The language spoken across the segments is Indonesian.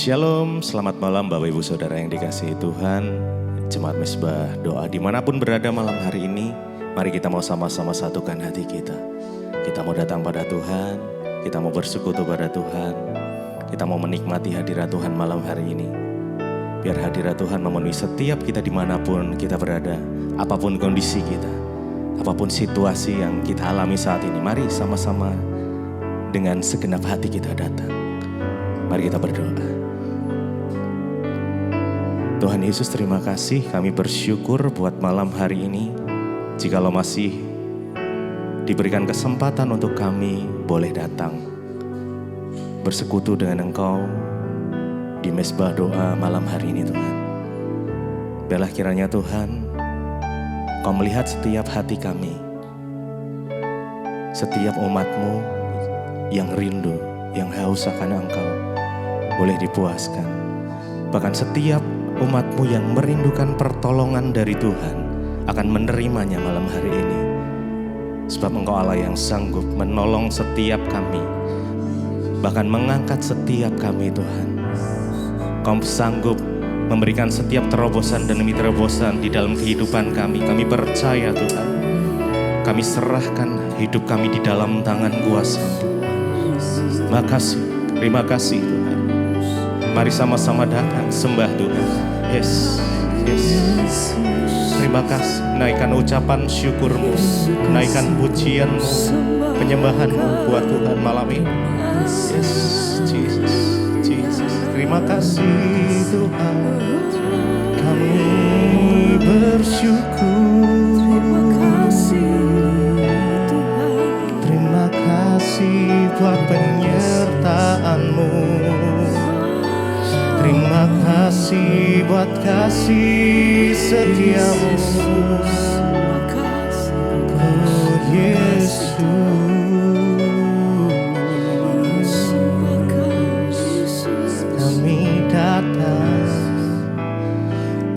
Shalom, selamat malam Bapak Ibu Saudara yang dikasihi Tuhan. Jemaat Mezbah Doa dimanapun berada malam hari ini, mari kita mau sama-sama satukan hati kita. Kita mau datang pada Tuhan, kita mau bersekutu pada Tuhan, kita mau menikmati hadirat Tuhan malam hari ini. Biar hadirat Tuhan memenuhi setiap kita dimanapun kita berada, apapun kondisi kita, apapun situasi yang kita alami saat ini. Mari sama-sama dengan segenap hati kita datang. Mari kita berdoa. Tuhan Yesus, terima kasih, kami bersyukur buat malam hari ini. Jikalau masih diberikan kesempatan untuk kami boleh datang bersekutu dengan Engkau di Mezbah Doa malam hari ini Tuhan. Biarlah kiranya Tuhan, Kau melihat setiap hati kami, setiap umat-Mu yang rindu, yang haus akan Engkau, boleh dipuaskan. Bahkan setiap umat-Mu yang merindukan pertolongan dari Tuhan akan menerimanya malam hari ini. Sebab Engkau Allah yang sanggup menolong setiap kami, bahkan mengangkat setiap kami Tuhan. Kau sanggup memberikan setiap terobosan demi terobosan di dalam kehidupan kami. Kami percaya Tuhan, kami serahkan hidup kami di dalam tangan kuasa. Makasih, terima kasih Tuhan. Mari sama-sama datang sembah Tuhan. Yes, yes. Terima kasih. Naikkan ucapan syukur-Mu, naikkan pujian-Mu, penyembahan-Mu buat Tuhan malam ini. Yes, Jesus, Jesus. Terima kasih Tuhan. Kami bersyukur. Terima kasih Tuhan. Terima kasih buat penyertaan-Mu. Terima kasih buat kasih setia-Mu, oh Yesus. Kami datang,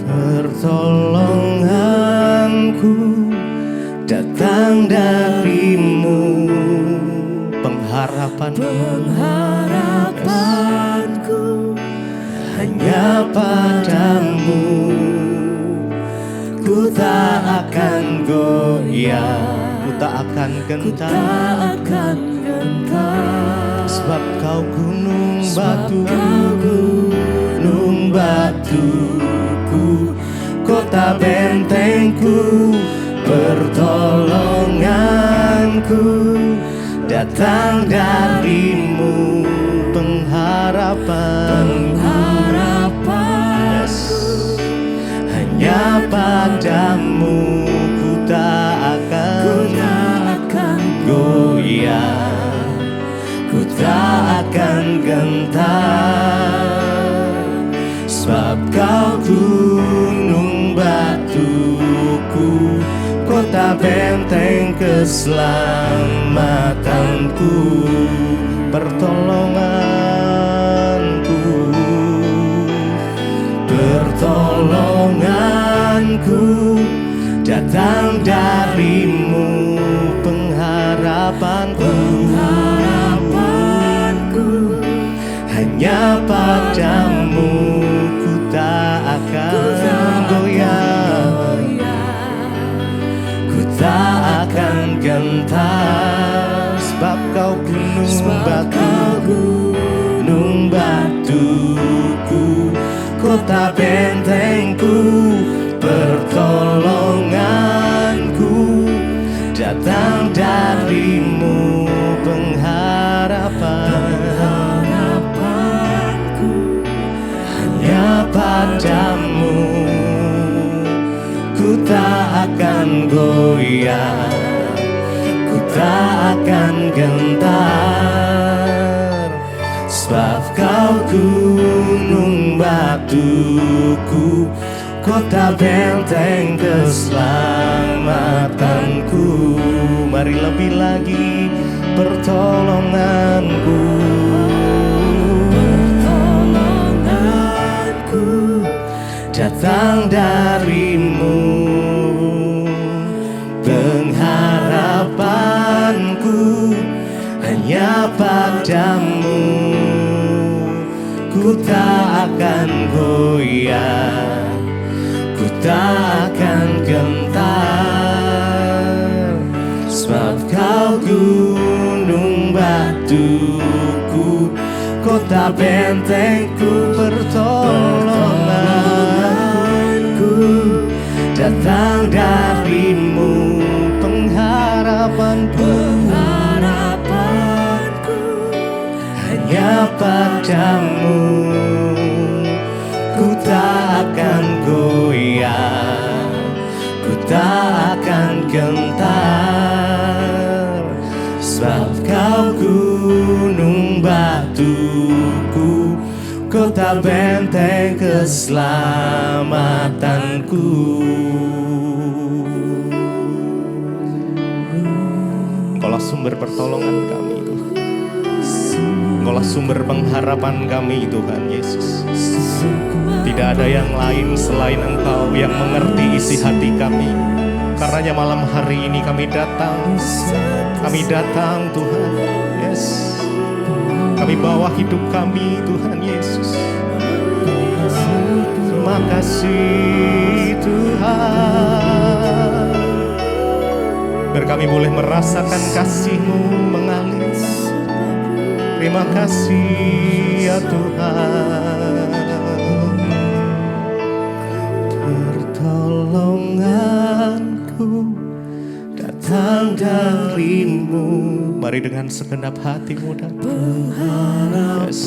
pertolonganku datang dari-Mu, pengharapanku hanya padamu. Ku tak akan goyah, ku tak akan gentar, sebab Kau gunung batuku, kota bentengku, pertolonganku datang dari-Mu, pengharapanku hanya padamu. Ku tak akan goyah, ku tak akan gentar, sebab Kau gunung batuku, kota benteng keselamatanku, pertolonganku datang dari-Mu, pengharapanku hanya padamu. Ku tak akan goyah, ku tak akan gentar, sebab Kau gunung batuku, kota bentengku, pertolonganku datang dari-Mu, pengharapanku hanya padamu. Ku tak akan goyah, ku tak akan gentar, sebab Kau gunung batuku, kota benteng keselamatanku. Mari lebih lagi, pertolonganku datang dari-Mu, pengharapanku hanya padamu. Ku ku tak akan goyah, ku tak akan gentar, sebab kau gunung batuku, kota bentengku, pertolonganku, datang darimu, pengharapanku, hanya padamu. Ku tak akan goyah, ku tak akan gentar, sebab kau gunung batuku, kota benteng keselamatanku. Kaulah sumber pertolongan kami Tuhan, Kaulah sumber pengharapan kami Tuhan Yesus. Tidak ada yang lain selain Engkau yang mengerti isi hati kami. Karenanya malam hari ini kami datang Tuhan. Yes, kami bawa hidup kami Tuhan Yesus. Terima kasih Tuhan, biar kami boleh merasakan kasih-Mu mengalir. Terima kasih ya Tuhan. Pertolonganku datang darimu. Mari dengan segenap hati muda. Yes,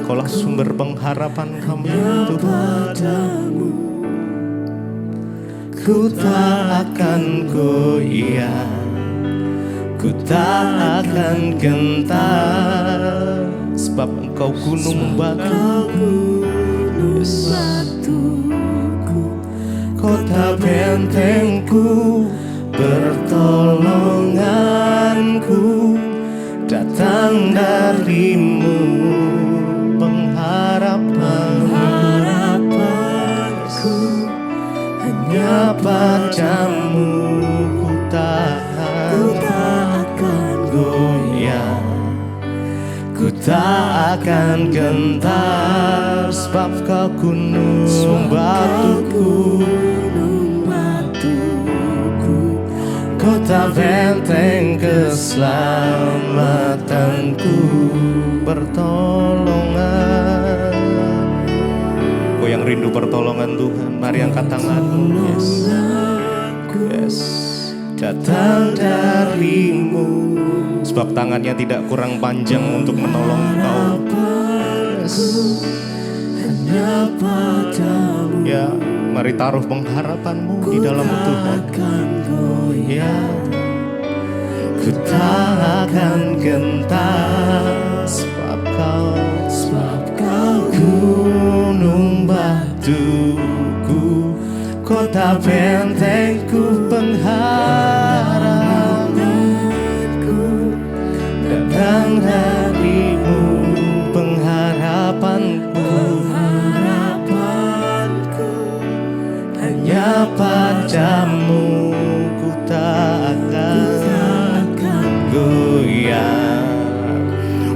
Kaulah sumber pengharapan kami Tuhan. Ku tak akan goyah, ku tak akan gentar, sebab Engkau gunung batu. Yes. Kota bentengku, pertolonganku, datang darimu, pengharapanku, hanya padamu. Ku tak akan goyah, ku tak akan gentar, sebab Kau gunung batuku, kota benteng keselamatanku, pertolongan. Kau yang rindu pertolongan Tuhan, mari angkat tanganmu. Yes, yes, datang darimu, sebab tangannya tidak kurang panjang untuk menolong kau. Yes. Ya, mari taruh pengharapanmu di dalam Tuhan. Ya, ku tak akan gentar, sebab kau gunung batuku, kota bentengku, pengharapanku, datang darimu, pengharapanku, hanya padamu. Ku tak akan goyah,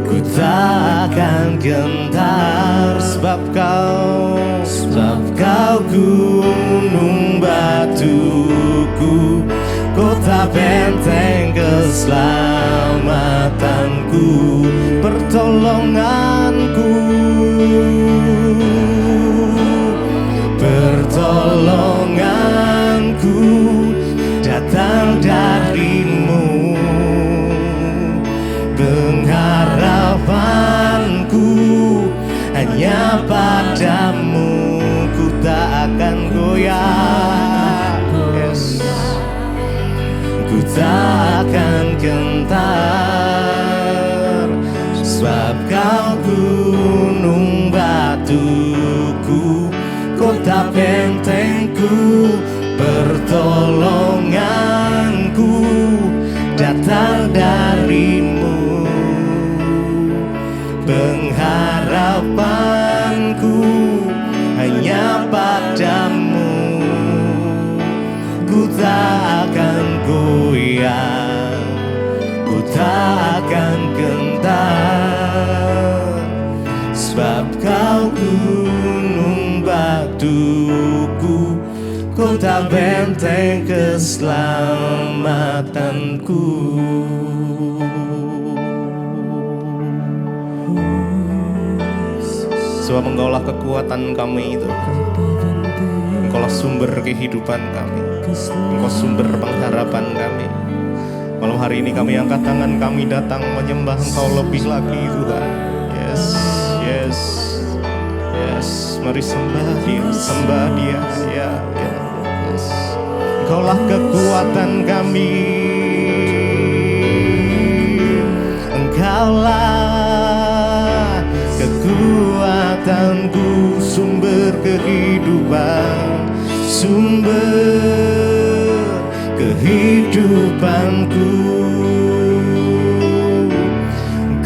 ku tak akan gentar, sebab kau gunung batuku, kota benteng keselamatanku, pertolonganku, pertolonganku, datang darimu, pengharapanku, hanya padamu. Ku tak akan goyah, yes, ku tak akan gentar, sebab Kau gunung batuku, kota bentengku, pertolonganku, datang darimu, pengharapanku, hanya padamu. Ku tak akan goyah, ku tak akan gentar, sebab Kau Kota benteng keselamatanku. Sebab Engkaulah kekuatan kami itu. Engkaulah sumber kehidupan kami. Engkau sumber pengharapan kami. Malam hari ini kami angkat tangan, kami datang menyembah Engkau lebih lagi Tuhan. Yes, yes, yes. Mari sembah Dia, sembah Dia. Ya, ya. Yes. Engkaulah kekuatan kami. Engkaulah kekuatanku, sumber kehidupan, sumber kehidupanku.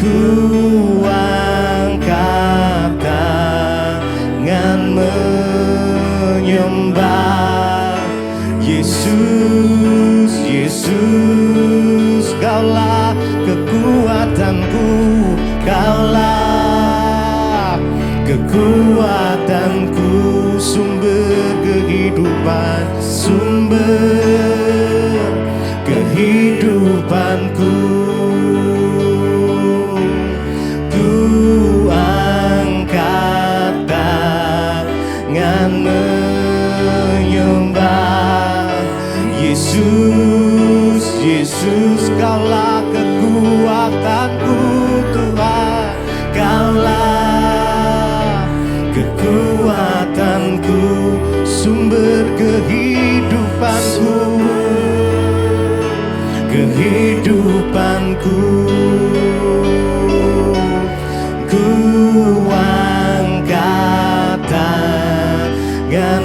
Ku angkat tangan menyembah Yesus, Yesus. Kaulah kekuatanku, Kaulah kekuatanku, sumber kehidupan, sumber kehidupanku. Ku angkat tangan menyembah Yesus, Yesus. Kaulah kekuatanku Tuhan, Kaulah kekuatanku, sumber kehidupanku, kehidupanku. Ku angkat tangan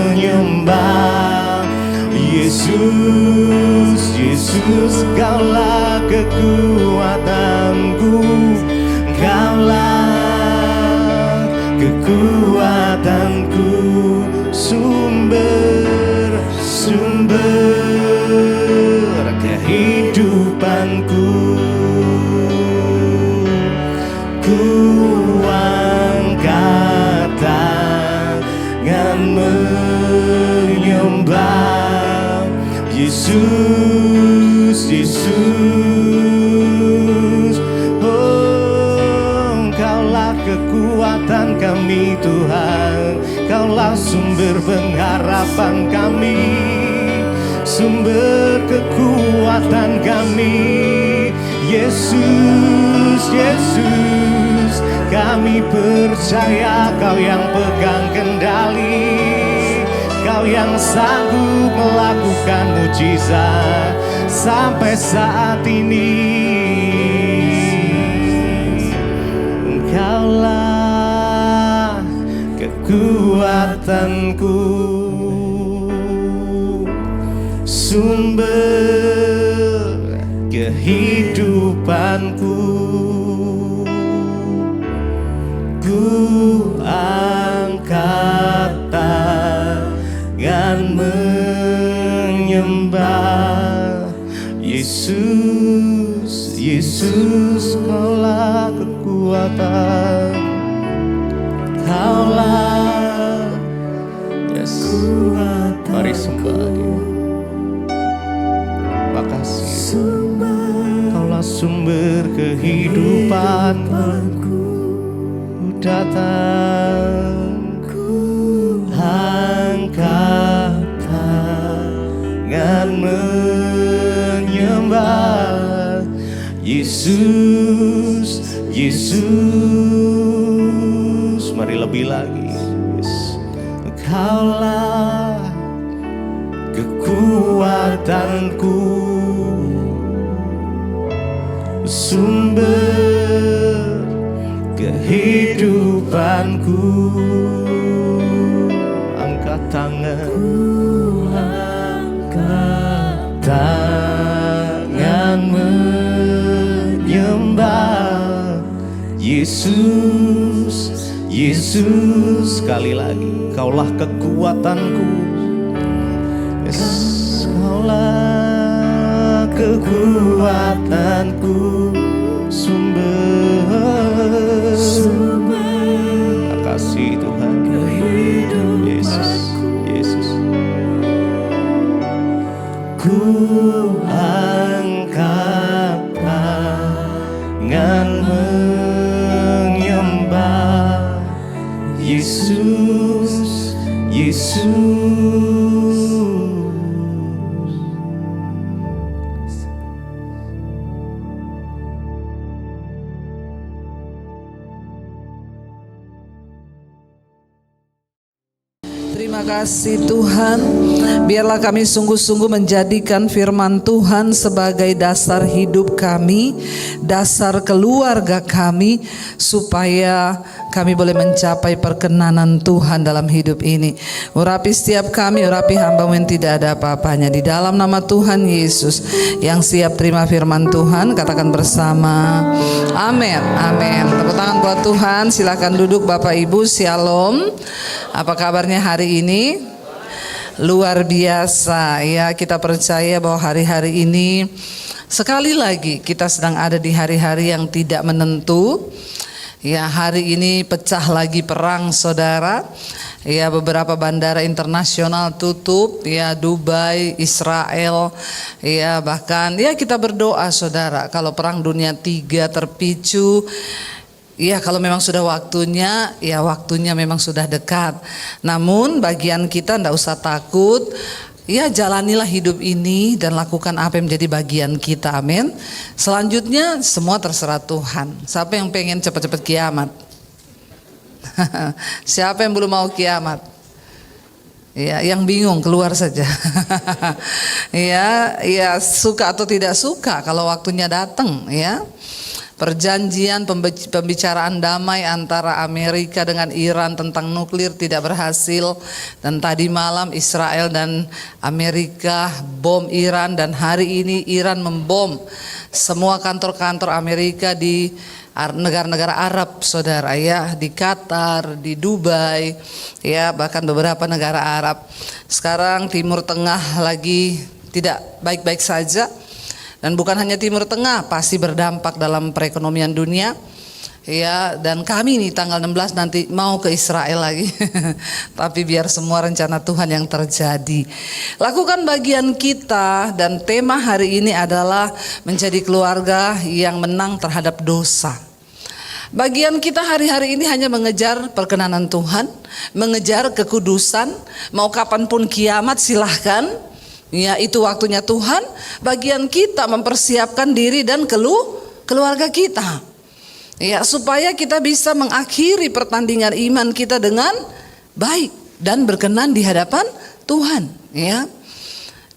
menyembah Yesus, Yesus. Kaulah kekuatanku, Kaulah kekuatanku, sumber kehidupanku. Ku angkat tangan menyembah Yesus, Yesus. Oh, Kaulah kekuatan kami Tuhan, Kaulah sumber pengharapan kami, sumber kekuatan kami. Yesus, Yesus. Kami percaya Kau yang pegang kendali, Kau yang sanggup melakukan mujizat sampai saat ini. Kaulah kekuatanku, sumber kehidupanku. Ku angkat tangan menyembah Yesus, Yesus. Kaulah kekuatan, Kaulah, yes. Mari sembah Dia. Makasih, Kaulah sumber kehidupan. Datang, angkat tangan menyembah Yesus, Yesus. Mari lebih lagi. Yes. Kaulah kekuatanku, sumber kehidupanku. Angkat tangan, angkat tangan menyembah Yesus, Yesus. Sekali lagi, Kaulah kekuatanku, yes. Kaulah kekuatanku, sumber. Makasih Tuhan, Yesus, Yesus. ku angkat tangan menyembah Yesus, Yesus. Terima kasih Tuhan. Biarlah kami sungguh-sungguh menjadikan firman Tuhan sebagai dasar hidup kami, dasar keluarga kami, supaya kami boleh mencapai perkenanan Tuhan dalam hidup ini. Urapi setiap kami, urapi hamba-Mu yang tidak ada apa-apanya. Di dalam nama Tuhan Yesus, yang siap terima firman Tuhan, katakan bersama, amin, amin. Tepuk tangan buat Tuhan. Silakan duduk Bapak Ibu. Shalom. Apa kabarnya hari ini? Luar biasa ya. Kita percaya bahwa hari-hari ini sekali lagi kita sedang ada di hari-hari yang tidak menentu. Ya, hari ini pecah lagi perang saudara. Ya, beberapa bandara internasional tutup, ya, Dubai, Israel, ya, bahkan ya kita berdoa saudara kalau perang dunia 3 terpicu. Ya, kalau memang sudah waktunya, ya waktunya memang sudah dekat. Namun bagian kita tidak usah takut. Ya, jalanilah hidup ini dan lakukan apa yang menjadi bagian kita. Amin. Selanjutnya semua terserah Tuhan. Siapa yang pengen cepat-cepat kiamat? Siapa yang belum mau kiamat? Ya, yang bingung keluar saja. Ya, suka atau tidak suka kalau waktunya datang, ya. Perjanjian pembicaraan damai antara Amerika dengan Iran tentang nuklir tidak berhasil, dan tadi malam Israel dan Amerika bom Iran, dan hari ini Iran membom semua kantor-kantor Amerika di negara-negara Arab saudara, ya, di Qatar, di Dubai, ya, bahkan beberapa negara Arab. Sekarang Timur Tengah lagi tidak baik-baik saja. Dan bukan hanya Timur Tengah, pasti berdampak dalam perekonomian dunia. Ya, dan kami nih tanggal 16 nanti mau ke Israel lagi. Tapi biar semua rencana Tuhan yang terjadi. Lakukan bagian kita, dan tema hari ini adalah menjadi keluarga yang menang terhadap dosa. Bagian kita hari-hari ini hanya mengejar perkenanan Tuhan, mengejar kekudusan. Mau kapanpun kiamat silahkan. Ya, itu waktunya Tuhan. Bagian kita mempersiapkan diri dan keluarga kita. Ya, supaya kita bisa mengakhiri pertandingan iman kita dengan baik dan berkenan di hadapan Tuhan, ya.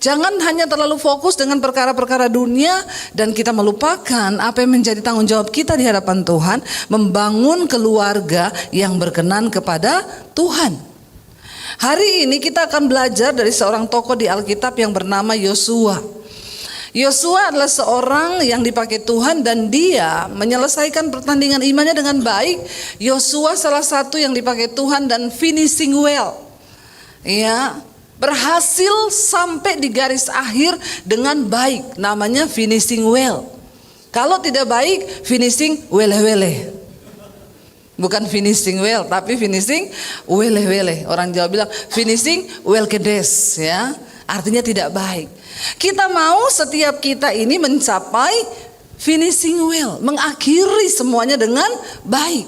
Jangan hanya terlalu fokus dengan perkara-perkara dunia dan kita melupakan apa yang menjadi tanggung jawab kita di hadapan Tuhan, membangun keluarga yang berkenan kepada Tuhan. Hari ini kita akan belajar dari seorang tokoh di Alkitab yang bernama Yosua. Yosua adalah seorang yang dipakai Tuhan dan dia menyelesaikan pertandingan imannya dengan baik. Yosua salah satu yang dipakai Tuhan dan finishing well. Ya, berhasil sampai di garis akhir dengan baik. Namanya finishing well. Kalau tidak baik, finishing wele-wele. Bukan finishing well, tapi finishing wele-wele. Orang Jawa bilang finishing well kedes, ya. Artinya tidak baik. Kita mau setiap kita ini mencapai finishing well, mengakhiri semuanya dengan baik.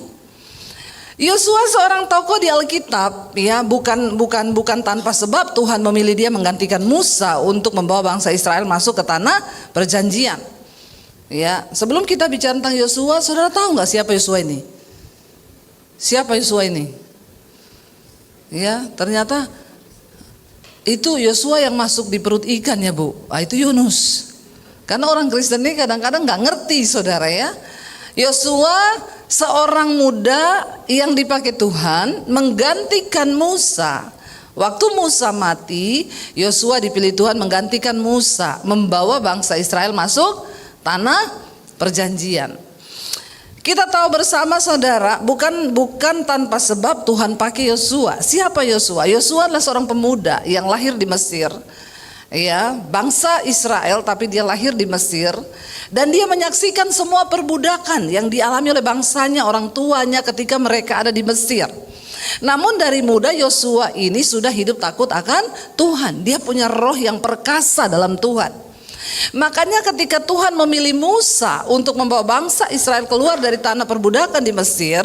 Yosua seorang tokoh di Alkitab, ya, bukan tanpa sebab Tuhan memilih dia menggantikan Musa untuk membawa bangsa Israel masuk ke tanah perjanjian. Ya, sebelum kita bicara tentang Yosua, saudara tahu nggak siapa Yosua ini? Siapa Yosua ini? Ya, ternyata itu Yosua yang masuk di perut ikan, ya Bu. Itu Yunus. Karena orang Kristen ini kadang-kadang nggak ngerti saudara, ya. Yosua seorang muda yang dipakai Tuhan menggantikan Musa. Waktu Musa mati, Yosua dipilih Tuhan menggantikan Musa, membawa bangsa Israel masuk tanah perjanjian. Kita tahu bersama saudara, bukan tanpa sebab Tuhan pakai Yosua. Siapa Yosua? Yosua adalah seorang pemuda yang lahir di Mesir. Ya, bangsa Israel tapi dia lahir di Mesir, dan dia menyaksikan semua perbudakan yang dialami oleh bangsanya, orang tuanya ketika mereka ada di Mesir. Namun dari muda Yosua ini sudah hidup takut akan Tuhan. Dia punya roh yang perkasa dalam Tuhan. Makanya ketika Tuhan memilih Musa untuk membawa bangsa Israel keluar dari tanah perbudakan di Mesir,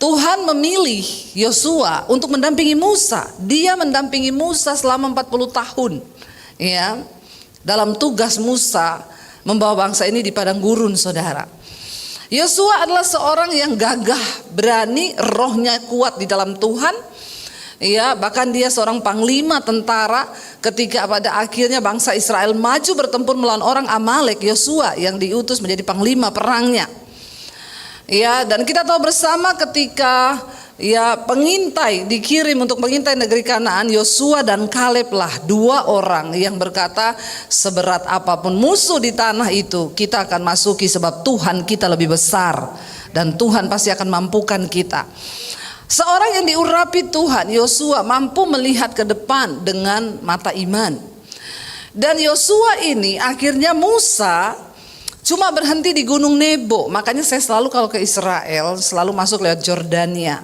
Tuhan memilih Yosua untuk mendampingi Musa. Dia mendampingi Musa selama 40 tahun. Ya, dalam tugas Musa membawa bangsa ini di padang gurun, saudara. Yosua adalah seorang yang gagah, berani, rohnya kuat di dalam Tuhan. Ya, bahkan dia seorang panglima tentara ketika pada akhirnya bangsa Israel maju bertempur melawan orang Amalek. Yosua yang diutus menjadi panglima perangnya. Ya, dan kita tahu bersama ketika pengintai dikirim untuk mengintai negeri Kanaan, Yosua dan Kaleb lah dua orang yang berkata, seberat apapun musuh di tanah itu kita akan masuki sebab Tuhan kita lebih besar dan Tuhan pasti akan mampukan kita. Seorang yang diurapi Tuhan, Yosua mampu melihat ke depan dengan mata iman. Dan Yosua ini akhirnya Musa cuma berhenti di Gunung Nebo. Makanya saya selalu kalau ke Israel selalu masuk lewat Jordania.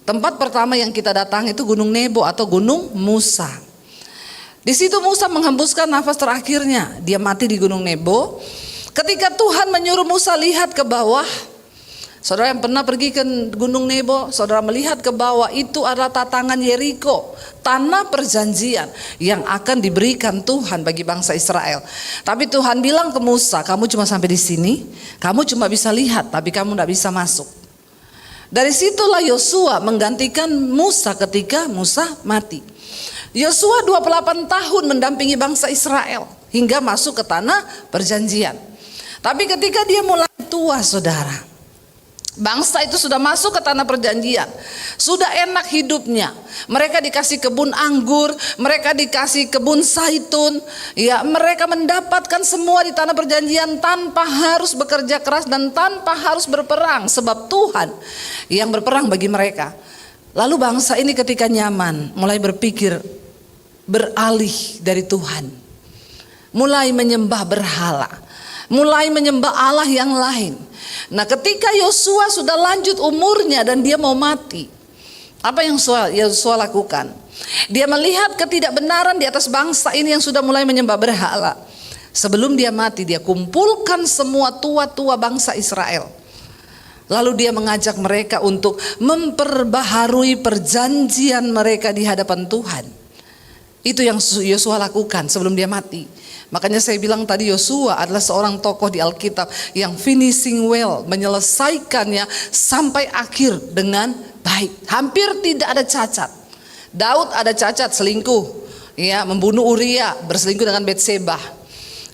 Tempat pertama yang kita datang itu Gunung Nebo atau Gunung Musa. Di situ Musa menghembuskan nafas terakhirnya. Dia mati di Gunung Nebo. Ketika Tuhan menyuruh Musa lihat ke bawah. Saudara yang pernah pergi ke Gunung Nebo, saudara melihat ke bawah, itu adalah tatangan Yeriko, tanah perjanjian yang akan diberikan Tuhan bagi bangsa Israel. Tapi Tuhan bilang ke Musa, kamu cuma sampai di sini, kamu cuma bisa lihat, tapi kamu tidak bisa masuk. Dari situlah Yosua menggantikan Musa ketika Musa mati. Yosua 28 tahun mendampingi bangsa Israel hingga masuk ke tanah perjanjian. Tapi ketika dia mulai tua, saudara, bangsa itu sudah masuk ke tanah perjanjian, sudah enak hidupnya. Mereka dikasih kebun anggur, mereka dikasih kebun zaitun. Ya, mereka mendapatkan semua di tanah perjanjian tanpa harus bekerja keras dan tanpa harus berperang, sebab Tuhan yang berperang bagi mereka. Lalu bangsa ini ketika nyaman mulai berpikir beralih dari Tuhan, mulai menyembah berhala, mulai menyembah Allah yang lain. Nah, ketika Yosua sudah lanjut umurnya dan dia mau mati, apa yang Yosua lakukan? Dia melihat ketidakbenaran di atas bangsa ini yang sudah mulai menyembah berhala. Sebelum dia mati, dia kumpulkan semua tua-tua bangsa Israel. Lalu dia mengajak mereka untuk memperbaharui perjanjian mereka di hadapan Tuhan. Itu yang Yosua lakukan sebelum dia mati. Makanya saya bilang tadi Yosua adalah seorang tokoh di Alkitab yang finishing well, menyelesaikannya sampai akhir dengan baik. Hampir tidak ada cacat. Daud ada cacat, selingkuh, ya, membunuh Uria, berselingkuh dengan Betseba.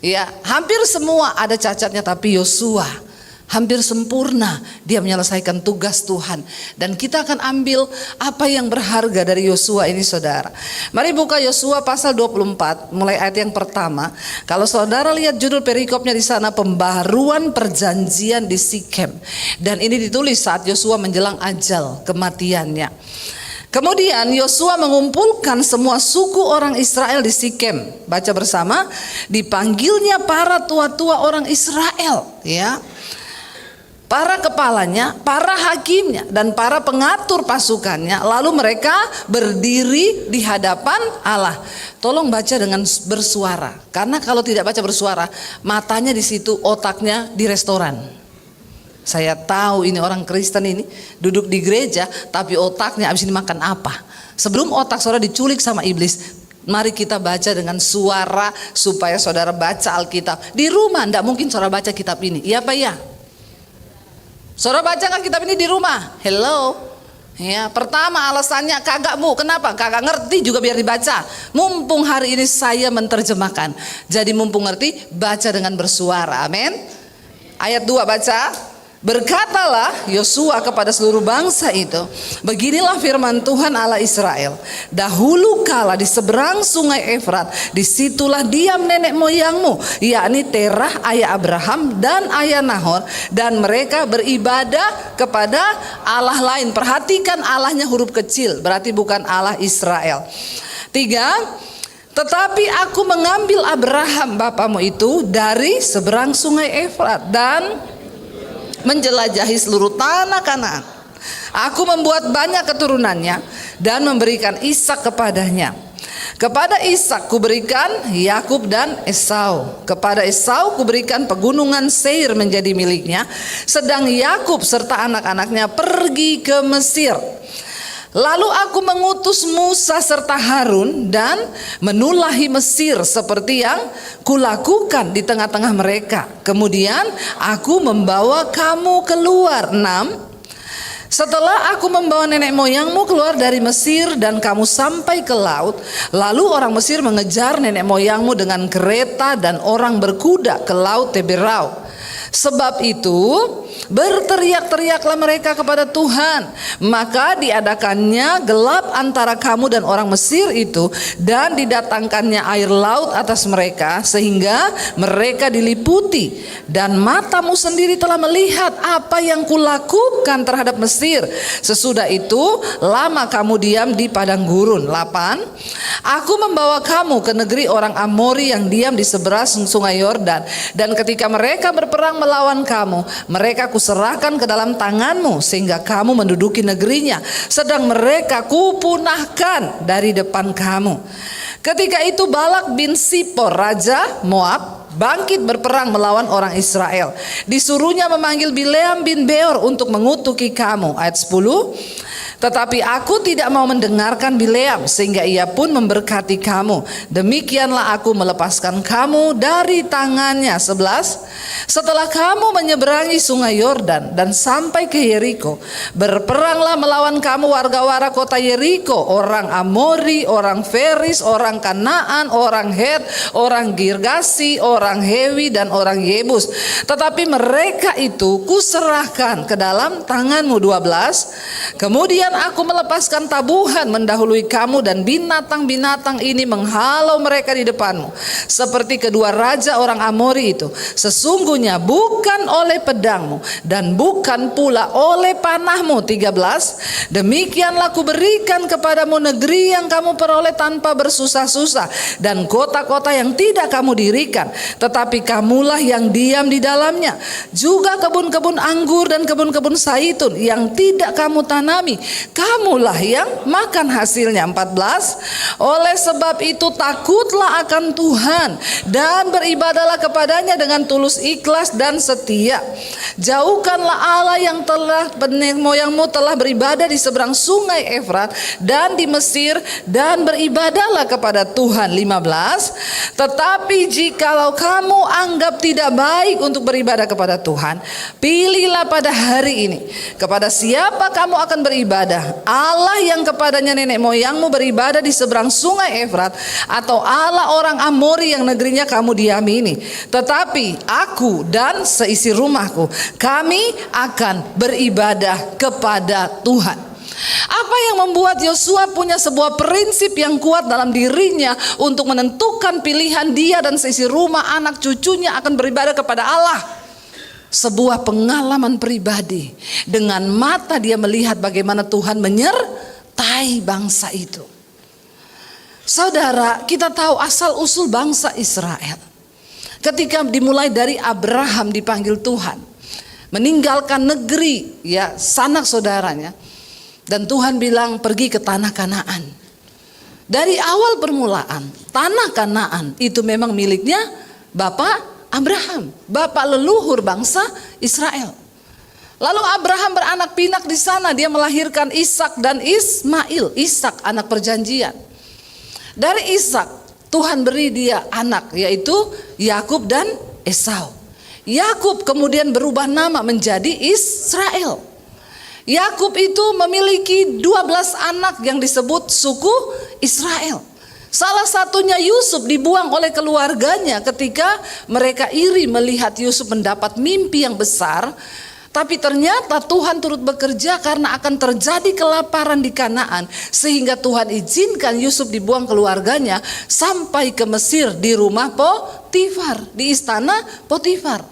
Ya, hampir semua ada cacatnya, tapi Yosua hampir sempurna dia menyelesaikan tugas Tuhan. Dan kita akan ambil apa yang berharga dari Yosua ini, saudara. Mari buka Yosua pasal 24 mulai ayat yang pertama. Kalau saudara lihat judul perikopnya di sana, pembaharuan perjanjian di Sikem. Dan ini ditulis saat Yosua menjelang ajal kematiannya. Kemudian Yosua mengumpulkan semua suku orang Israel di Sikem. Baca bersama, dipanggilnya para tua-tua orang Israel, ya, para kepalanya, para hakimnya, dan para pengatur pasukannya. Lalu mereka berdiri di hadapan Allah. Tolong baca dengan bersuara, karena kalau tidak baca bersuara, matanya di situ, otaknya di restoran. Saya tahu ini orang Kristen ini duduk di gereja, tapi otaknya habis ini makan apa? Sebelum otak saudara diculik sama iblis, mari kita baca dengan suara supaya saudara baca Alkitab. Di rumah tidak mungkin saudara baca kitab ini, iya Pak ya? Saudara baca nggak kitab ini di rumah? Hello, ya. Pertama alasannya kagak bu, kenapa? Kagak ngerti juga biar dibaca. Mumpung hari ini saya menerjemahkan, jadi mumpung ngerti baca dengan bersuara, amin. Ayat 2 baca. Berkatalah Yosua kepada seluruh bangsa itu, beginilah firman Tuhan Allah Israel. Dahulu kala di seberang sungai Efrat, disitulah diam nenek moyangmu, yakni Terah ayah Abraham dan ayah Nahor, dan mereka beribadah kepada Allah lain. Perhatikan Allahnya huruf kecil, berarti bukan Allah Israel. 3. Tetapi aku mengambil Abraham bapamu itu dari seberang sungai Efrat dan menjelajahi seluruh tanah Kanaan. Aku membuat banyak keturunannya dan memberikan Ishak kepadanya. Kepada Ishak kuberikan Yakub dan Esau. Kepada Esau kuberikan pegunungan Seir menjadi miliknya, sedang Yakub serta anak-anaknya pergi ke Mesir. Lalu aku mengutus Musa serta Harun dan menulahi Mesir seperti yang kulakukan di tengah-tengah mereka. Kemudian aku membawa kamu keluar. 6. Setelah aku membawa nenek moyangmu keluar dari Mesir dan kamu sampai ke laut, lalu orang Mesir mengejar nenek moyangmu dengan kereta dan orang berkuda ke laut Teberau. Sebab itu berteriak-teriaklah mereka kepada Tuhan, maka diadakannya gelap antara kamu dan orang Mesir itu, dan didatangkannya air laut atas mereka sehingga mereka diliputi. Dan matamu sendiri telah melihat apa yang kulakukan terhadap Mesir. Sesudah itu lama kamu diam di padang gurun. 8. Aku membawa kamu ke negeri orang Amori yang diam di seberang sungai Yordan, dan ketika mereka berperang melawan kamu, mereka kuserahkan ke dalam tanganmu sehingga kamu menduduki negerinya, sedang mereka kupunahkan dari depan kamu. Ketika itu Balak bin Sipor raja Moab bangkit berperang melawan orang Israel. Disuruhnya memanggil Bileam bin Beor untuk mengutuki kamu. Ayat 10. Tetapi aku tidak mau mendengarkan Bileam, sehingga ia pun memberkati kamu. Demikianlah aku melepaskan kamu dari tangannya. 11. Setelah kamu menyeberangi sungai Yordan dan sampai ke Yeriko, berperanglah melawan kamu warga-warga kota Yeriko, orang Amori, orang Feris, orang Kanaan, orang Het, orang Girgasi, orang Hewi, dan orang Yebus. Tetapi mereka itu kuserahkan ke dalam tanganmu. 12. Kemudian aku melepaskan tabuhan mendahului kamu, dan binatang-binatang ini menghalau mereka di depanmu, seperti kedua raja orang Amori itu. Sesungguhnya bukan oleh pedangmu dan bukan pula oleh panahmu. 13. Demikianlah kuberikan kepadamu negeri yang kamu peroleh tanpa bersusah-susah, dan kota-kota yang tidak kamu dirikan, tetapi kamulah yang diam di dalamnya. Juga kebun-kebun anggur dan kebun-kebun zaitun yang tidak kamu tanami, kamulah yang makan hasilnya. 14. Oleh sebab itu takutlah akan Tuhan dan beribadahlah kepadanya dengan tulus ikhlas dan setia. Jauhkanlah Allah yang telah nenek moyangmu telah beribadah di seberang sungai Efrat dan di Mesir, dan beribadahlah kepada Tuhan. 15. Tetapi jikalau kamu anggap tidak baik untuk beribadah kepada Tuhan, pilihlah pada hari ini kepada siapa kamu akan beribadah, Allah yang kepadanya nenek moyangmu beribadah di seberang sungai Efrat, atau Allah orang Amori yang negerinya kamu diami ini. Tetapi aku dan seisi rumahku, kami akan beribadah kepada Tuhan. Apa yang membuat Yosua punya sebuah prinsip yang kuat dalam dirinya untuk menentukan pilihan dia dan seisi rumah anak cucunya akan beribadah kepada Allah? Sebuah pengalaman pribadi. Dengan mata dia melihat bagaimana Tuhan menyertai bangsa itu. Saudara, kita tahu asal usul bangsa Israel. Ketika dimulai dari Abraham dipanggil Tuhan, meninggalkan negeri ya sanak saudaranya, dan Tuhan bilang pergi ke tanah Kanaan. Dari awal permulaan, tanah Kanaan itu memang miliknya Bapak Abraham, bapak leluhur bangsa Israel. Lalu Abraham beranak pinak di sana, dia melahirkan Ishak dan Ismail. Ishak anak perjanjian. Dari Ishak Tuhan beri dia anak, yaitu Yakub dan Esau. Yakub kemudian berubah nama menjadi Israel. Yakub itu memiliki 12 anak yang disebut suku Israel. Salah satunya Yusuf dibuang oleh keluarganya ketika mereka iri melihat Yusuf mendapat mimpi yang besar. Tapi ternyata Tuhan turut bekerja karena akan terjadi kelaparan di Kanaan, sehingga Tuhan izinkan Yusuf dibuang keluarganya sampai ke Mesir di rumah Potifar, di istana Potifar.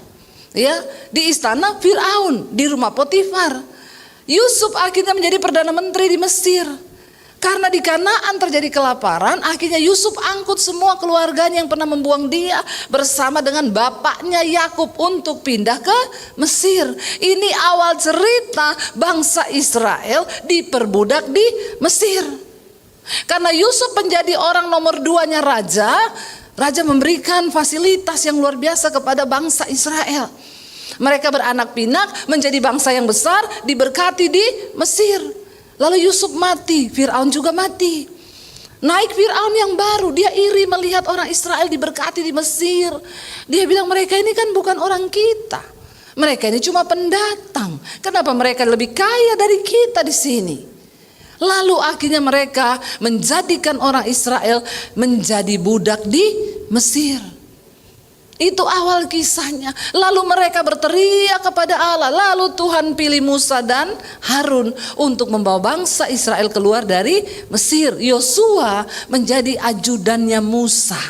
Ya, di istana Firaun, di rumah Potifar. Yusuf akhirnya menjadi perdana menteri di Mesir. Karena di Kanaan terjadi kelaparan, akhirnya Yusuf angkut semua keluarganya yang pernah membuang dia bersama dengan bapaknya Yakub untuk pindah ke Mesir. Ini awal cerita bangsa Israel diperbudak di Mesir. Karena Yusuf menjadi orang nomor 2-nya raja, raja memberikan fasilitas yang luar biasa kepada bangsa Israel. Mereka beranak pinak menjadi bangsa yang besar, diberkati di Mesir. Lalu Yusuf mati, Fir'aun juga mati. Naik Fir'aun yang baru, dia iri melihat orang Israel diberkati di Mesir. Dia bilang mereka ini kan bukan orang kita. Mereka ini cuma pendatang. Kenapa mereka lebih kaya dari kita di sini? Lalu akhirnya mereka menjadikan orang Israel menjadi budak di Mesir. Itu awal kisahnya. Lalu mereka berteriak kepada Allah. Lalu Tuhan pilih Musa dan Harun untuk membawa bangsa Israel keluar dari Mesir. Yosua menjadi ajudannya Musa.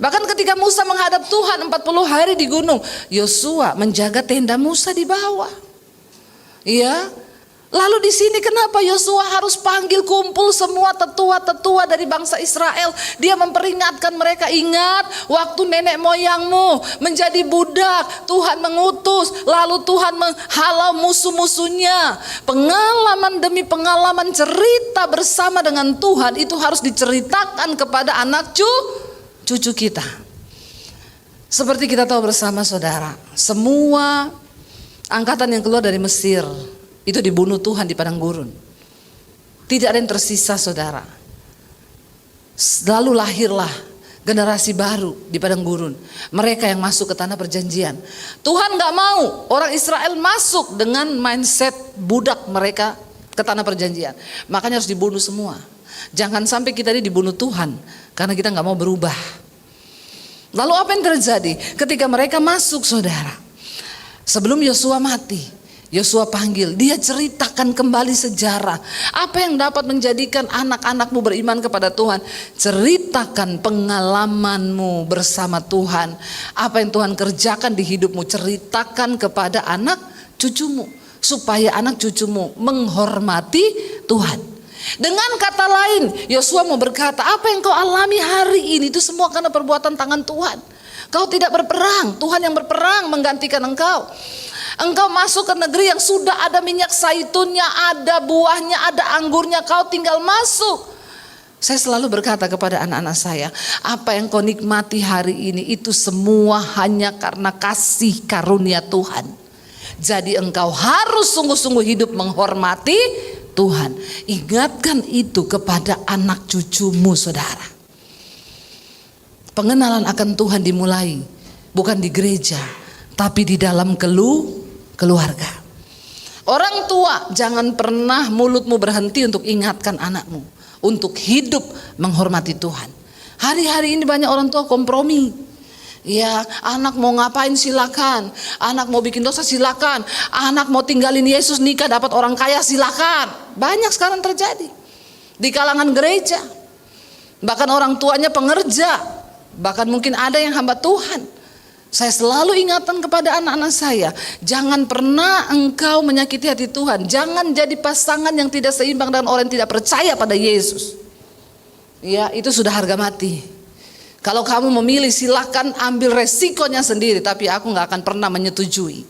Bahkan ketika Musa menghadap Tuhan 40 hari di gunung, Yosua menjaga tenda Musa di bawah. Ya. Lalu di sini kenapa Yosua harus panggil kumpul semua tetua-tetua dari bangsa Israel? Dia memperingatkan mereka, ingat waktu nenek moyangmu menjadi budak, Tuhan mengutus, lalu Tuhan menghalau musuh-musuhnya. Pengalaman demi pengalaman, cerita bersama dengan Tuhan itu harus diceritakan kepada anak cucu kita. Seperti kita tahu bersama saudara, semua angkatan yang keluar dari Mesir itu dibunuh Tuhan di padang gurun. Tidak ada yang tersisa saudara. Lalu lahirlah generasi baru di padang gurun. Mereka yang masuk ke tanah perjanjian. Tuhan gak mau orang Israel masuk dengan mindset budak mereka ke tanah perjanjian. Makanya harus dibunuh semua. Jangan sampai kita ini dibunuh Tuhan karena kita gak mau berubah. Lalu apa yang terjadi ketika mereka masuk saudara? Sebelum Yosua mati, Yosua panggil, dia ceritakan kembali sejarah. Apa yang dapat menjadikan anak-anakmu beriman kepada Tuhan? Ceritakan pengalamanmu bersama Tuhan. Apa yang Tuhan kerjakan di hidupmu, ceritakan kepada anak cucumu. Supaya anak cucumu menghormati Tuhan. Dengan kata lain, Yosua mau berkata, apa yang kau alami hari ini itu semua karena perbuatan tangan Tuhan. Kau tidak berperang, Tuhan yang berperang menggantikan engkau. Engkau masuk ke negeri yang sudah ada minyak zaitunnya, ada buahnya, ada anggurnya, kau tinggal masuk. Saya selalu berkata kepada anak-anak saya, apa yang kau nikmati hari ini itu semua hanya karena kasih karunia Tuhan. Jadi engkau harus sungguh-sungguh hidup menghormati Tuhan. Ingatkan itu kepada anak cucumu saudara. Pengenalan akan Tuhan dimulai bukan di gereja, tapi di dalam keluarga. Orang tua, jangan pernah mulutmu berhenti untuk ingatkan anakmu untuk hidup menghormati Tuhan. Hari-hari ini banyak orang tua kompromi. Ya, anak mau ngapain silakan, anak mau bikin dosa silakan, anak mau tinggalin Yesus nikah dapat orang kaya silakan. Banyak sekarang terjadi di kalangan gereja. Bahkan orang tuanya pengerja, bahkan mungkin ada yang hamba Tuhan. Saya selalu ingatkan kepada anak-anak saya, jangan pernah engkau menyakiti hati Tuhan. Jangan jadi pasangan yang tidak seimbang dengan orang yang tidak percaya pada Yesus. Ya, itu sudah harga mati. Kalau kamu memilih silakan ambil resikonya sendiri, tapi aku gak akan pernah menyetujui.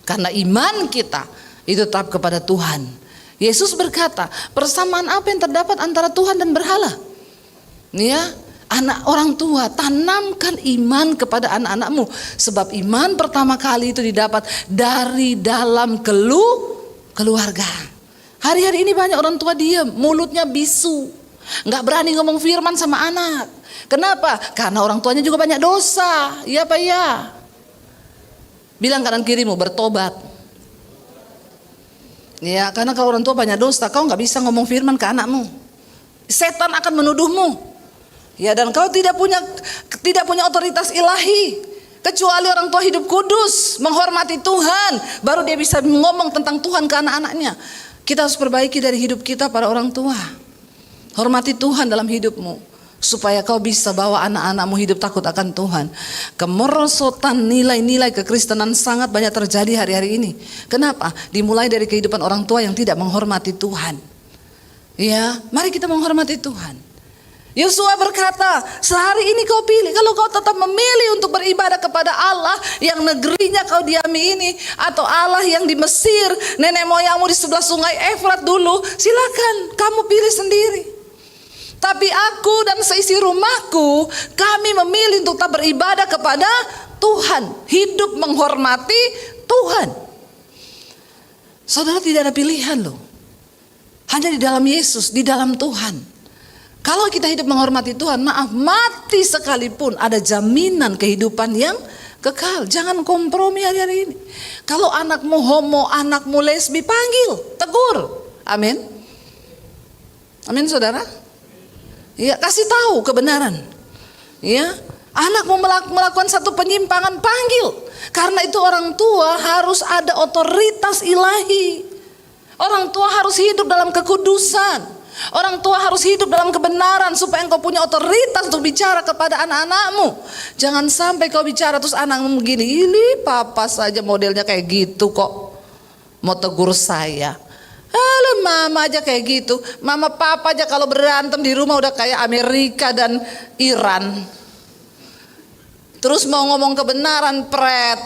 Karena iman kita itu tetap kepada Tuhan. Yesus berkata, persamaan apa yang terdapat antara Tuhan dan berhala? Ya, anak orang tua, tanamkan iman kepada anak-anakmu. Sebab iman pertama kali itu didapat dari dalam keluarga. Hari-hari ini banyak orang tua diam, mulutnya bisu, gak berani ngomong firman sama anak. Kenapa? Karena orang tuanya juga banyak dosa. Iya Pak ya. Bilang kanan kirimu bertobat. Ya, karena kalau orang tua banyak dosa, kau gak bisa ngomong firman ke anakmu. Setan akan menuduhmu. Ya, dan kau tidak punya otoritas ilahi. Kecuali orang tua hidup kudus, menghormati Tuhan, baru dia bisa ngomong tentang Tuhan ke anak-anaknya. Kita harus perbaiki dari hidup kita para orang tua. Hormati Tuhan dalam hidupmu, supaya kau bisa bawa anak-anakmu hidup takut akan Tuhan. Kemerosotan nilai-nilai kekristenan sangat banyak terjadi hari-hari ini. Kenapa? Dimulai dari kehidupan orang tua yang tidak menghormati Tuhan. Ya, mari kita menghormati Tuhan. Yosua berkata, sehari ini kau pilih, kalau kau tetap memilih untuk beribadah kepada Allah yang negerinya kau diami ini, atau Allah yang di Mesir, nenek moyangmu di sebelah sungai Efrat dulu, silakan kamu pilih sendiri. Tapi aku dan seisi rumahku, kami memilih untuk tetap beribadah kepada Tuhan, hidup menghormati Tuhan. Saudara, tidak ada pilihan loh, hanya di dalam Yesus, di dalam Tuhan. Kalau kita hidup menghormati Tuhan, maaf, mati sekalipun ada jaminan kehidupan yang kekal. Jangan kompromi hari-hari ini. Kalau anakmu homo, anakmu lesbi, panggil, tegur. Amin. Amin, saudara. Ya, kasih tahu kebenaran. Ya, anakmu melakukan satu penyimpangan, panggil. Karena itu orang tua harus ada otoritas ilahi. Orang tua harus hidup dalam kekudusan. Orang tua harus hidup dalam kebenaran supaya engkau punya otoritas untuk bicara kepada anak-anakmu. Jangan sampai kau bicara terus anakmu begini, ini papa saja modelnya kayak gitu kok, mau tegur saya. Alah, mama aja kayak gitu. Mama papa aja kalau berantem di rumah udah kayak Amerika dan Iran. Terus mau ngomong kebenaran, pret.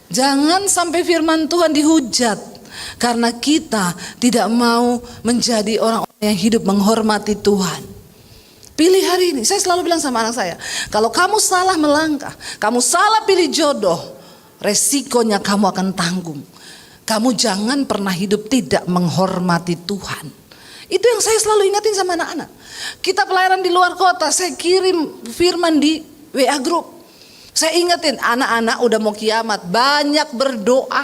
Jangan sampai firman Tuhan dihujat. Karena kita tidak mau menjadi orang-orang yang hidup menghormati Tuhan. Pilih hari ini. Saya selalu bilang sama anak saya, kalau kamu salah melangkah, kamu salah pilih jodoh, resikonya kamu akan tanggung. Kamu jangan pernah hidup tidak menghormati Tuhan. Itu yang saya selalu ingatin sama anak-anak. Kita pelayanan di luar kota, saya kirim firman di WA group. Saya ingetin anak-anak udah mau kiamat, banyak berdoa.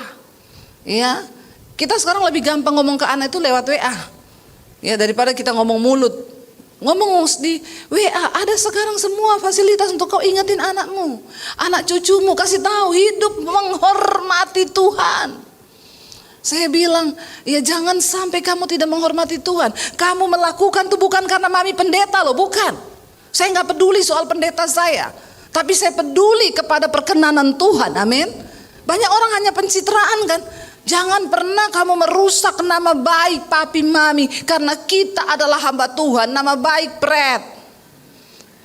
Ya, kita sekarang lebih gampang ngomong ke anak itu lewat WA. Ya, daripada kita ngomong mulut. Ngomong di WA, ada sekarang semua fasilitas untuk kau ingetin anakmu, anak cucumu, kasih tahu hidup menghormati Tuhan. Saya bilang, ya jangan sampai kamu tidak menghormati Tuhan. Kamu melakukan itu bukan karena mami pendeta loh, bukan. Saya nggak peduli soal pendeta saya, tapi saya peduli kepada perkenanan Tuhan, amin. Banyak orang hanya pencitraan kan. Jangan pernah kamu merusak nama baik papi mami, karena kita adalah hamba Tuhan, nama baik pret.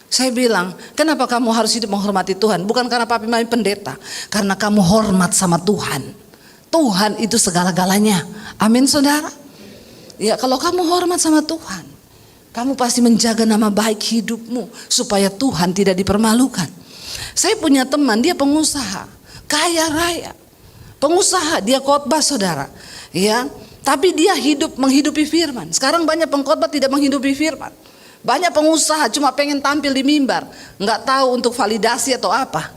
Saya bilang, kenapa kamu harus hidup menghormati Tuhan? Bukan karena papi mami pendeta, karena kamu hormat sama Tuhan. Tuhan itu segala-galanya. Amin, saudara. Ya, kalau kamu hormat sama Tuhan, kamu pasti menjaga nama baik hidupmu supaya Tuhan tidak dipermalukan. Saya punya teman, dia pengusaha, kaya raya. Pengusaha, dia khotbah, saudara. Ya, tapi dia menghidupi firman. Sekarang banyak pengkhotbah tidak menghidupi firman. Banyak pengusaha cuma pengen tampil di mimbar, nggak tahu untuk validasi atau apa.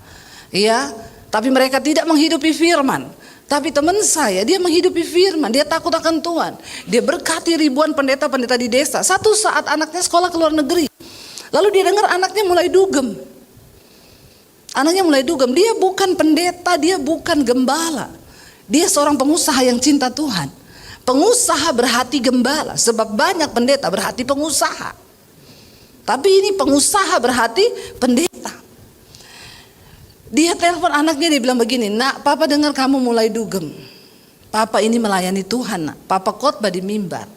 Ya, tapi mereka tidak menghidupi firman. Tapi teman saya, dia menghidupi firman, dia takut akan Tuhan. Dia berkati ribuan pendeta-pendeta di desa. Satu saat anaknya sekolah ke luar negeri. Lalu dia dengar anaknya mulai dugem. Anaknya mulai dugem, dia bukan pendeta, dia bukan gembala. Dia seorang pengusaha yang cinta Tuhan. Pengusaha berhati gembala, sebab banyak pendeta berhati pengusaha. Tapi ini pengusaha berhati pendeta. Dia telepon anaknya, dia bilang begini, nak, papa dengar kamu mulai dugem. Papa ini melayani Tuhan, nak. Papa khotbah di mimbar.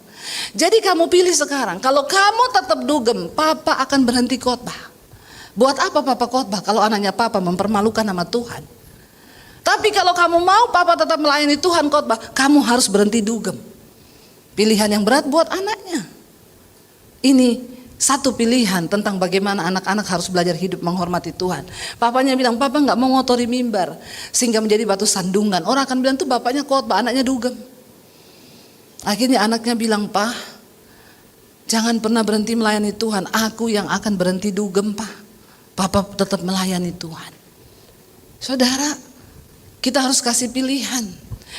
Jadi kamu pilih sekarang, kalau kamu tetap dugem, papa akan berhenti khotbah. Buat apa papa khotbah kalau anaknya papa mempermalukan nama Tuhan? Tapi kalau kamu mau papa tetap melayani Tuhan khotbah, kamu harus berhenti dugem. Pilihan yang berat buat anaknya. Ini satu pilihan tentang bagaimana anak-anak harus belajar hidup menghormati Tuhan. Papanya bilang, papa gak mau ngotori mimbar sehingga menjadi batu sandungan. Orang akan bilang tuh bapaknya khotbah, anaknya dugem. Akhirnya anaknya bilang, Pak, jangan pernah berhenti melayani Tuhan. Aku yang akan berhenti dugem, Pak. Papa tetap melayani Tuhan. Saudara, kita harus kasih pilihan.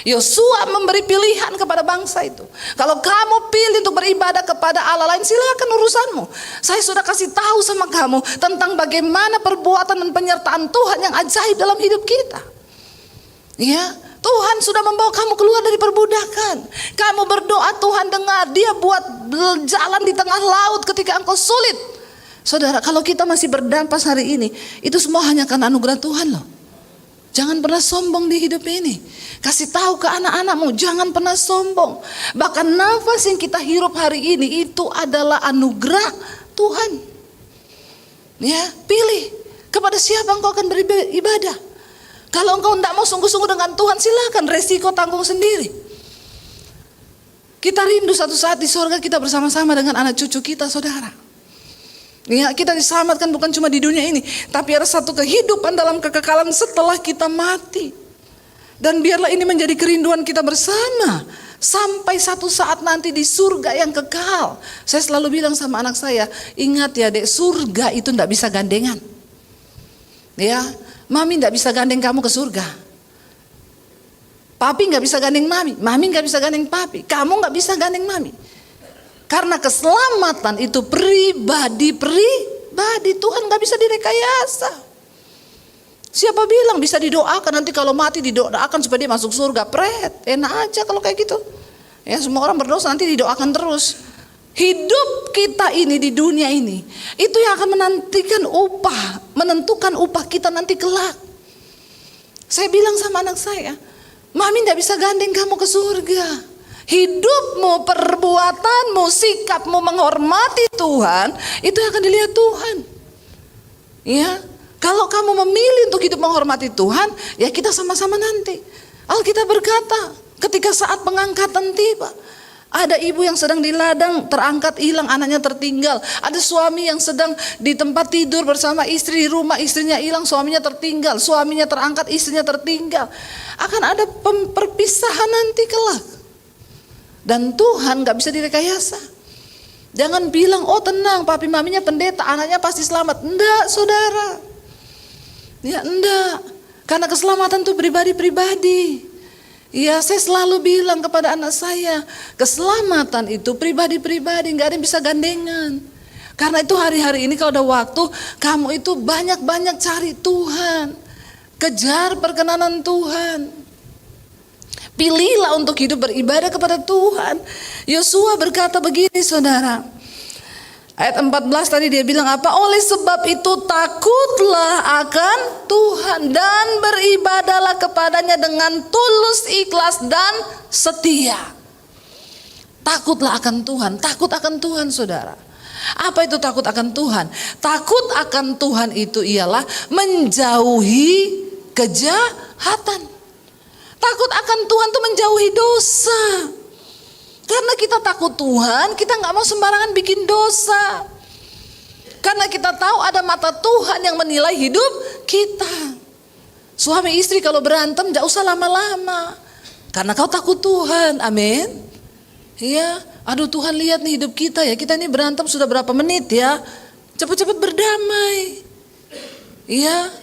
Yosua memberi pilihan kepada bangsa itu. Kalau kamu pilih untuk beribadah kepada Allah lain, silakan urusanmu. Saya sudah kasih tahu sama kamu tentang bagaimana perbuatan dan penyertaan Tuhan yang ajaib dalam hidup kita. Ya, Tuhan sudah membawa kamu keluar dari perbudakan. Kamu berdoa, Tuhan dengar. Dia buat jalan di tengah laut ketika engkau sulit. Saudara, kalau kita masih bernafas hari ini, itu semua hanya karena anugerah Tuhan loh. Jangan pernah sombong di hidup ini. Kasih tahu ke anak-anakmu, jangan pernah sombong. Bahkan nafas yang kita hirup hari ini itu adalah anugerah Tuhan. Ya, pilih kepada siapa engkau akan beribadah. Kalau engkau tidak mau sungguh-sungguh dengan Tuhan, silakan, resiko tanggung sendiri. Kita rindu satu saat di sorga kita bersama-sama dengan anak cucu kita, saudara. Ya, kita diselamatkan bukan cuma di dunia ini, tapi ada satu kehidupan dalam kekekalan setelah kita mati. Dan biarlah ini menjadi kerinduan kita bersama sampai satu saat nanti di surga yang kekal. Saya selalu bilang sama anak saya, ingat ya dek, surga itu tidak bisa gandengan. Ya, mami tidak bisa gandeng kamu ke surga. Papi nggak bisa gandeng mami, mami nggak bisa gandeng papi, kamu nggak bisa gandeng mami. Karena keselamatan itu pribadi, Tuhan nggak bisa direkayasa. Siapa bilang bisa didoakan, nanti kalau mati didoakan supaya dia masuk surga? Pret, enak aja kalau kayak gitu. Ya, semua orang berdosa nanti didoakan terus. Hidup kita ini di dunia ini, itu yang akan menentukan upah kita nanti kelak. Saya bilang sama anak saya, mami tidak bisa gandeng kamu ke surga. Hidupmu, perbuatanmu, sikapmu menghormati Tuhan, itu yang akan dilihat Tuhan. Ya, kalau kamu memilih untuk hidup menghormati Tuhan, ya kita sama-sama nanti. Alkitab berkata, ketika saat pengangkatan tiba, ada ibu yang sedang di ladang terangkat hilang, anaknya tertinggal. Ada suami yang sedang di tempat tidur bersama istri di rumah, istrinya hilang, suaminya tertinggal. Suaminya terangkat, istrinya tertinggal. Akan ada perpisahan nanti kelak. Dan Tuhan gak bisa direkayasa. Jangan bilang, oh tenang, papi maminya pendeta, anaknya pasti selamat. Enggak, saudara. Ya enggak, karena keselamatan itu pribadi-pribadi. Ya, saya selalu bilang kepada anak saya, keselamatan itu pribadi-pribadi, nggak ada yang bisa gandengan. Karena itu hari-hari ini kalau ada waktu, kamu itu banyak-banyak cari Tuhan, kejar perkenanan Tuhan. Pilihlah untuk hidup beribadah kepada Tuhan. Yosua berkata begini, saudara. Ayat 14 tadi dia bilang apa? Oleh sebab itu takutlah akan Tuhan dan beribadalah kepadanya dengan tulus, ikhlas dan setia. Takutlah akan Tuhan, takut akan Tuhan, saudara. Apa itu takut akan Tuhan? Takut akan Tuhan itu ialah menjauhi kejahatan. Takut akan Tuhan itu menjauhi dosa. Karena kita takut Tuhan, kita gak mau sembarangan bikin dosa. Karena kita tahu ada mata Tuhan yang menilai hidup kita. Suami istri kalau berantem gak usah lama-lama. Karena kau takut Tuhan, amin. Ya, aduh Tuhan lihat nih hidup kita ya. Kita ini berantem sudah berapa menit ya. Cepat-cepat berdamai. Ya,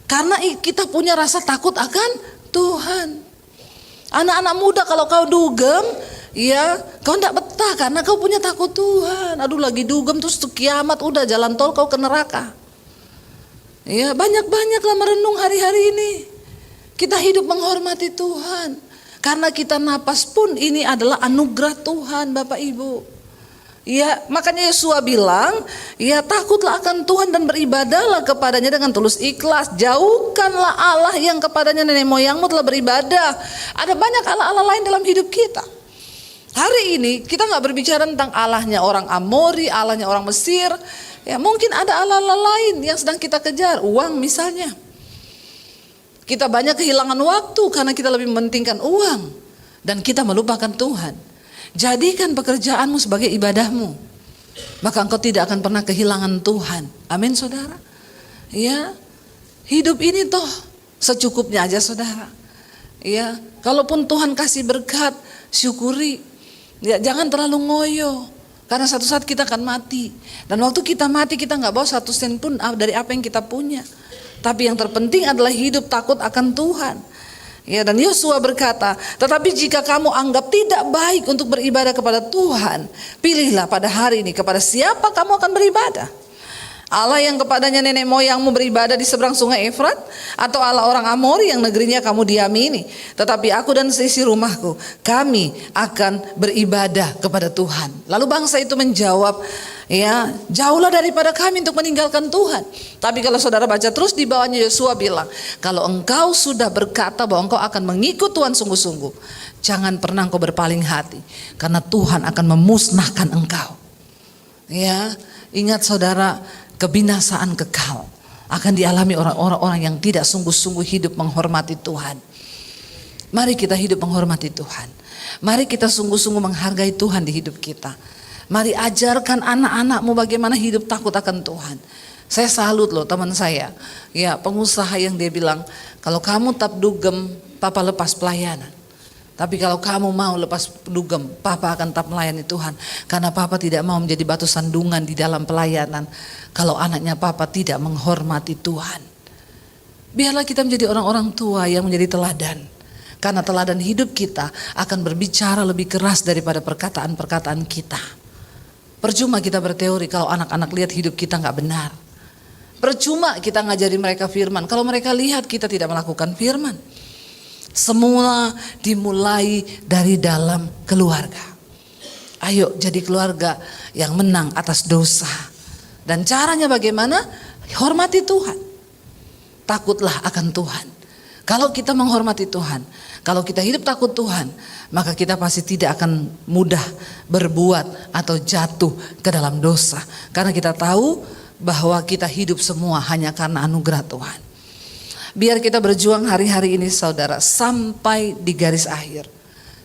karena kita punya rasa takut akan Tuhan. Anak-anak muda kalau kau dugem, ya, kau tidak betah karena kau punya takut Tuhan. Aduh lagi dugem terus kiamat udah jalan tol kau ke neraka. Ya, banyak-banyaklah merenung hari-hari ini. Kita hidup menghormati Tuhan. Karena kita napas pun ini adalah anugerah Tuhan, Bapak Ibu. Ya, makanya Yosua bilang, ya takutlah akan Tuhan dan beribadahlah kepadanya dengan tulus ikhlas. Jauhkanlah Allah yang kepadanya nenek moyangmu telah beribadah. Ada banyak Allah-Allah lain dalam hidup kita. Hari ini kita gak berbicara tentang Allahnya orang Amori, Allahnya orang Mesir. Ya, mungkin ada Allah-Allah lain yang sedang kita kejar, uang misalnya. Kita banyak kehilangan waktu karena kita lebih mementingkan uang. Dan kita melupakan Tuhan. Jadikan pekerjaanmu sebagai ibadahmu. Maka engkau tidak akan pernah kehilangan Tuhan. Amin, saudara. Ya, hidup ini toh secukupnya aja, saudara. Ya, kalaupun Tuhan kasih berkat, syukuri. Ya, jangan terlalu ngoyo. Karena satu saat kita akan mati. Dan waktu kita mati kita gak bawa 1 sen pun dari apa yang kita punya. Tapi yang terpenting adalah hidup takut akan Tuhan. Ya, dan Yosua berkata, tetapi jika kamu anggap tidak baik untuk beribadah kepada Tuhan, pilihlah pada hari ini kepada siapa kamu akan beribadah. Allah yang kepadanya nenek moyangmu beribadah di seberang sungai Efrat, atau Allah orang Amori yang negerinya kamu diami ini. Tetapi aku dan seisi rumahku, kami akan beribadah kepada Tuhan. Lalu bangsa itu menjawab, Ya, jauhlah daripada kami untuk meninggalkan Tuhan. Tapi kalau saudara baca terus di bawahnya, Yosua bilang, kalau engkau sudah berkata bahwa engkau akan mengikut Tuhan sungguh-sungguh, jangan pernah engkau berpaling hati, karena Tuhan akan memusnahkan engkau. Ya, ingat saudara, kebinasaan kekal akan dialami orang-orang yang tidak sungguh-sungguh hidup menghormati Tuhan. Mari kita hidup menghormati Tuhan. Mari kita sungguh-sungguh menghargai Tuhan di hidup kita. Mari ajarkan anak-anakmu bagaimana hidup takut akan Tuhan. Saya salut loh teman saya, ya pengusaha yang dia bilang, kalau kamu tak dugem, papa lepas pelayanan. Tapi kalau kamu mau lepas dugem, papa akan tetap melayani Tuhan. Karena papa tidak mau menjadi batu sandungan di dalam pelayanan kalau anaknya papa tidak menghormati Tuhan. Biarlah kita menjadi orang-orang tua yang menjadi teladan. Karena teladan hidup kita akan berbicara lebih keras daripada perkataan-perkataan kita. Percuma kita berteori kalau anak-anak lihat hidup kita gak benar. Percuma kita ngajari mereka firman kalau mereka lihat kita tidak melakukan firman. Semua dimulai dari dalam keluarga. Ayo jadi keluarga yang menang atas dosa. Dan caranya bagaimana? Hormati Tuhan. Takutlah akan Tuhan. Kalau kita menghormati Tuhan, kalau kita hidup takut Tuhan, maka kita pasti tidak akan mudah berbuat atau jatuh ke dalam dosa. Karena kita tahu bahwa kita hidup semua hanya karena anugerah Tuhan. Biar kita berjuang hari-hari ini saudara sampai di garis akhir.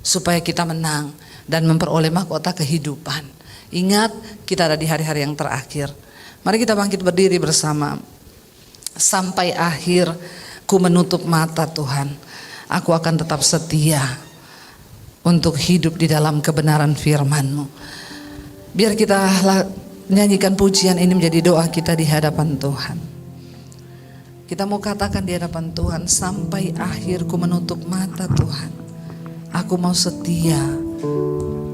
Supaya kita menang dan memperoleh mahkota kehidupan. Ingat kita ada di hari-hari yang terakhir. Mari kita bangkit berdiri bersama. Sampai akhir ku menutup mata Tuhan, aku akan tetap setia untuk hidup di dalam kebenaran firman-Mu. Biar kita nyanyikan pujian ini menjadi doa kita di hadapan Tuhan. Kita mau katakan di hadapan Tuhan, sampai akhir ku menutup mata Tuhan, aku mau setia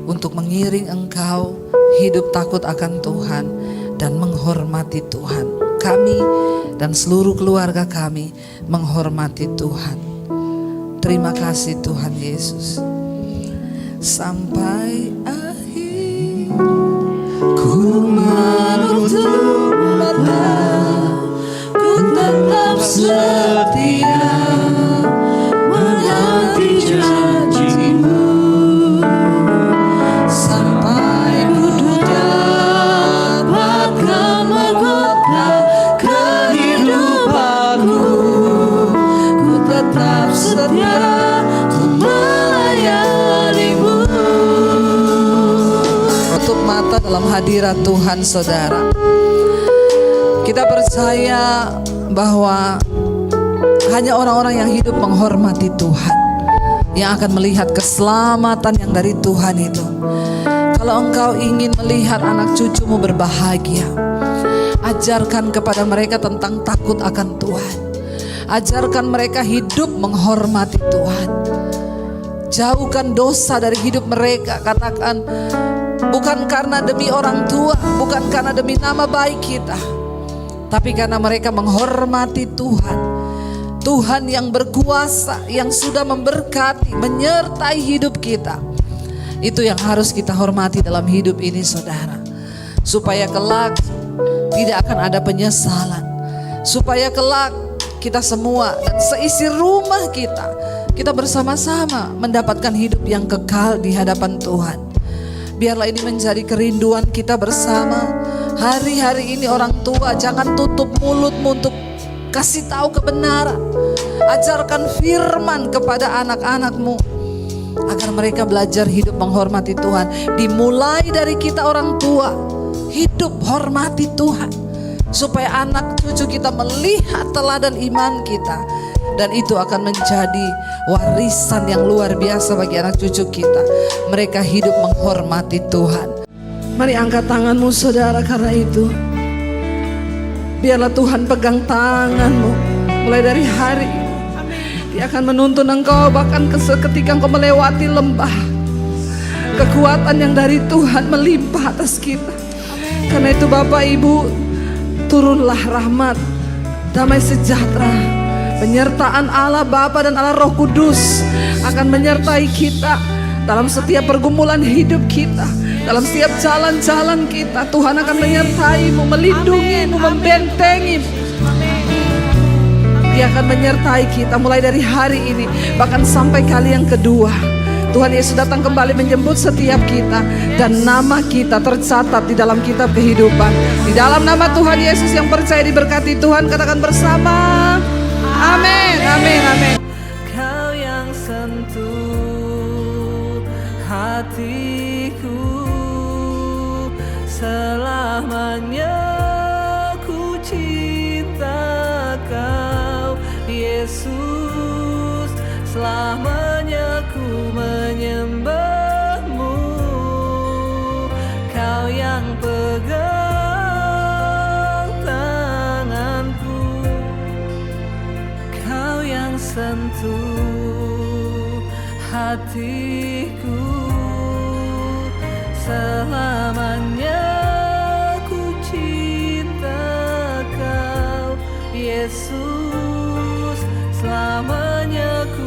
untuk mengiring Engkau, hidup takut akan Tuhan dan menghormati Tuhan. Kami dan seluruh keluarga kami menghormati Tuhan. Terima kasih Tuhan Yesus. Sampai akhir ku menutup mata, ku tetap setia menanti janji-Mu. Sampai ku dapatkan mahkota kehidupanku, ku tetap setia untuk melayani-Mu. Tutup mata dalam hadirat Tuhan saudara. Kita percaya bahwa hanya orang-orang yang hidup menghormati Tuhan yang akan melihat keselamatan yang dari Tuhan itu. Kalau engkau ingin melihat anak cucumu berbahagia, ajarkan kepada mereka tentang takut akan Tuhan. Ajarkan mereka hidup menghormati Tuhan. Jauhkan dosa dari hidup mereka. Katakan, bukan karena demi orang tua, bukan karena demi nama baik kita, tapi karena mereka menghormati Tuhan. Tuhan yang berkuasa, yang sudah memberkati, menyertai hidup kita. Itu yang harus kita hormati dalam hidup ini saudara. Supaya kelak tidak akan ada penyesalan. Supaya kelak kita semua dan seisi rumah kita bersama-sama mendapatkan hidup yang kekal di hadapan Tuhan. Biarlah ini menjadi kerinduan kita bersama. Hari-hari ini orang tua jangan tutup mulutmu untuk kasih tahu kebenaran. Ajarkan firman kepada anak-anakmu agar mereka belajar hidup menghormati Tuhan. Dimulai dari kita orang tua, hidup hormati Tuhan, supaya anak cucu kita melihat teladan iman kita, dan itu akan menjadi warisan yang luar biasa bagi anak cucu kita. Mereka hidup menghormati Tuhan. Mari angkat tanganmu saudara, karena itu biarlah Tuhan pegang tanganmu mulai dari hari ini. Dia akan menuntun engkau bahkan ketika engkau melewati lembah. Kekuatan yang dari Tuhan melimpah atas kita. Karena itu Bapak Ibu, turunlah rahmat, damai sejahtera, penyertaan Allah Bapa dan Allah Roh Kudus akan menyertai kita dalam setiap pergumulan hidup kita. Dalam setiap jalan-jalan kita, Tuhan akan menyertai-Mu, melindungi-Mu, membentengi-Mu. Dia akan menyertai kita mulai dari hari ini, bahkan sampai kali yang kedua. Tuhan Yesus datang kembali menjemput setiap kita, dan nama kita tercatat di dalam kitab kehidupan. Di dalam nama Tuhan Yesus yang percaya diberkati Tuhan, katakan bersama, amin, amin, amin. Kau yang sentuh hatiku, selamanya ku cinta Kau Yesus, selamanya ku menyembah-Mu. Kau yang pegang tanganku, Kau yang sentuh hatiku, selamanya ku cinta Kau Yesus, selamanya ku